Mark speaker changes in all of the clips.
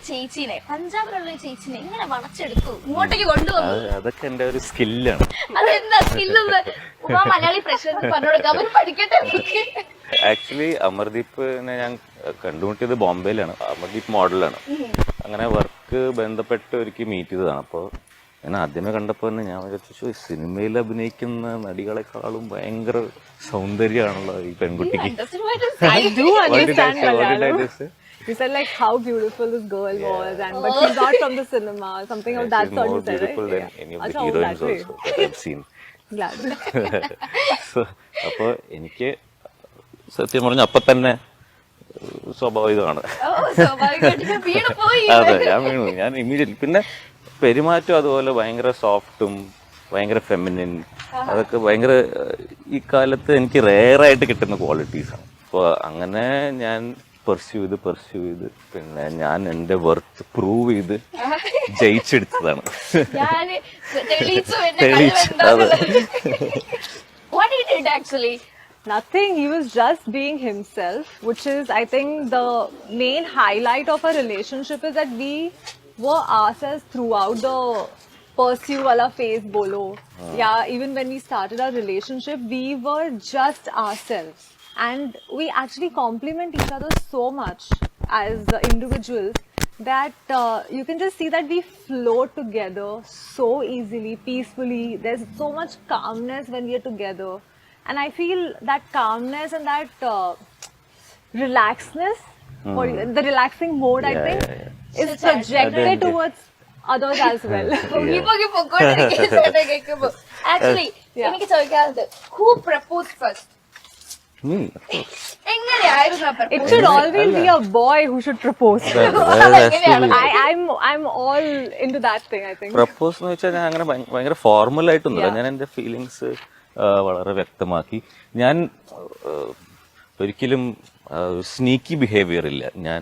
Speaker 1: ചേച്ചീനെ, പഞ്ചാബിലുള്ള ഒരു ചേച്ചീനെ എങ്ങനെ വളച്ചെടുത്തു ഇങ്ങോട്ടേക്ക് കൊണ്ടുവന്നു?
Speaker 2: അതൊക്കെ എന്റെ ഒരു സ്കില്ലാണ്.
Speaker 1: അതെന്താ സ്കില്ലെന്ന് മലയാളി പ്രശ്നത്തിൽ പറഞ്ഞുകൊടുക്കാം, അവർ പഠിക്കട്ടെ.
Speaker 2: ആക്ച്വലി അമർദീപിനെ ഞാൻ കണ്ടുമുട്ടിയത് ബോംബെയിലാണ്. അമർദീപ് മോഡലാണ്. അങ്ങനെ വർക്ക് ബന്ധപ്പെട്ട് ഒരിക്കൽ മീറ്റ് ചെയ്തതാണ്. അപ്പോൾ ഞാൻ ആദ്യമേ കണ്ടപ്പോൾ തന്നെ ഞാൻ വിചാരിച്ചു, സിനിമയിൽ അഭിനയിക്കുന്ന നടികളെക്കാളും ഭയങ്കര സൗന്ദര്യമാണല്ലോ ഈ പെൺകുട്ടിക്ക്.
Speaker 3: I do understand Malayalam. You said like how beautiful this girl was, and but she's not from the cinema. Something of that sort you said,
Speaker 2: beautiful
Speaker 3: right?
Speaker 2: than any of the heroines also that I've seen.
Speaker 3: Glad.
Speaker 2: So, അപ്പോൾ എനിക്ക് സത്യം പറഞ്ഞ അപ്പൊ തന്നെ സ്വാഭാവികമാണ്. അതെ, ഞാൻ immediately. പിന്നെ പെരുമാറ്റം അതുപോലെ ഭയങ്കര സോഫ്റ്റും ഭയങ്കര ഫെമിനിൻ, അതൊക്കെ ഭയങ്കര ഈ കാലത്ത് എനിക്ക് റെയറായിട്ട് കിട്ടുന്ന ക്വാളിറ്റീസാണ്. അപ്പോൾ അങ്ങനെ ഞാൻ പെർസ്യൂ ചെയ്ത് പിന്നെ ഞാൻ എന്റെ വർത്ത് പ്രൂവ് ചെയ്ത് ജയിച്ചെടുത്തതാണ്.
Speaker 3: Nothing. He was just being himself, which is, I think, the main highlight of our relationship is that we were ourselves throughout the pursue wala phase bolo. Yeah, even when we started our relationship, we were just ourselves. And we actually complement each other so much as individuals that you can just see that we flow together so easily, peacefully. There's so much calmness when we are together. And I feel that calmness and that relaxedness, the relaxing mode, I think, is projected towards others as well.
Speaker 1: Actually, എനിക്ക് ചോദിക്കാറുണ്ട്, who proposed first?
Speaker 2: Me.
Speaker 3: It should always be a boy who should propose. I'm all into that thing, I think.
Speaker 2: Propose എന്ന് വെച്ചാൽ ഞാൻ അങ്ങനെ ഭയങ്കര formal ആയിട്ടൊന്നുമില്ല. ഞാൻ എന്റെ feelings വളരെ വ്യക്തമാക്കി. ഞാൻ ഒരിക്കലും സ്നീക്കി ബിഹേവിയർ ഇല്ല. ഞാൻ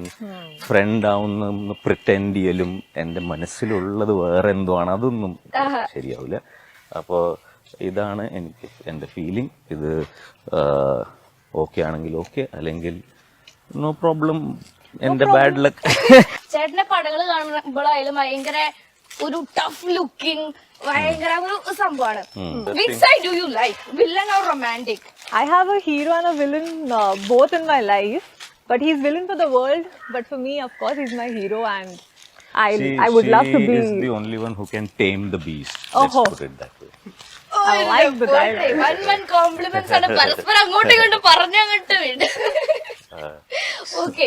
Speaker 2: ഫ്രണ്ട് ആവുന്ന പ്രിറ്റൻഡ് ചെയ്യലും എന്റെ മനസ്സിലുള്ളത് വേറെ എന്തോ ആണ്, അതൊന്നും ശരിയാവില്ല. അപ്പോ ഇതാണ് എനിക്ക് എന്റെ ഫീലിംഗ്. ഇത് ഓക്കെ ആണെങ്കിൽ ഓക്കെ, അല്ലെങ്കിൽ നോ പ്രോബ്ലം. എന്റെ ബാഡ് ലക്ക്.
Speaker 1: ചേട്ടന്റെ പടങ്ങൾ കാണുമ്പോഴായാലും ഭയങ്കര ഒരു ടഫ് ലുക്കിംഗ്, ഭയങ്കര ഒരു സംഭവമാണ്. Which side do you like, villain or romantic?
Speaker 3: I have a hero and a villain both in my life, but he's villain for the world. But for me, of course, he's my hero, and I would love to be.
Speaker 2: She is the only one who can tame the beast. Let's put it that way.
Speaker 3: I like the dialogue.
Speaker 1: One compliments ആണ് പരസ്പരം അങ്ങോട്ടും ഇങ്ങോട്ടും പറഞ്ഞങ്ങോട്ട് വിട്. Okay.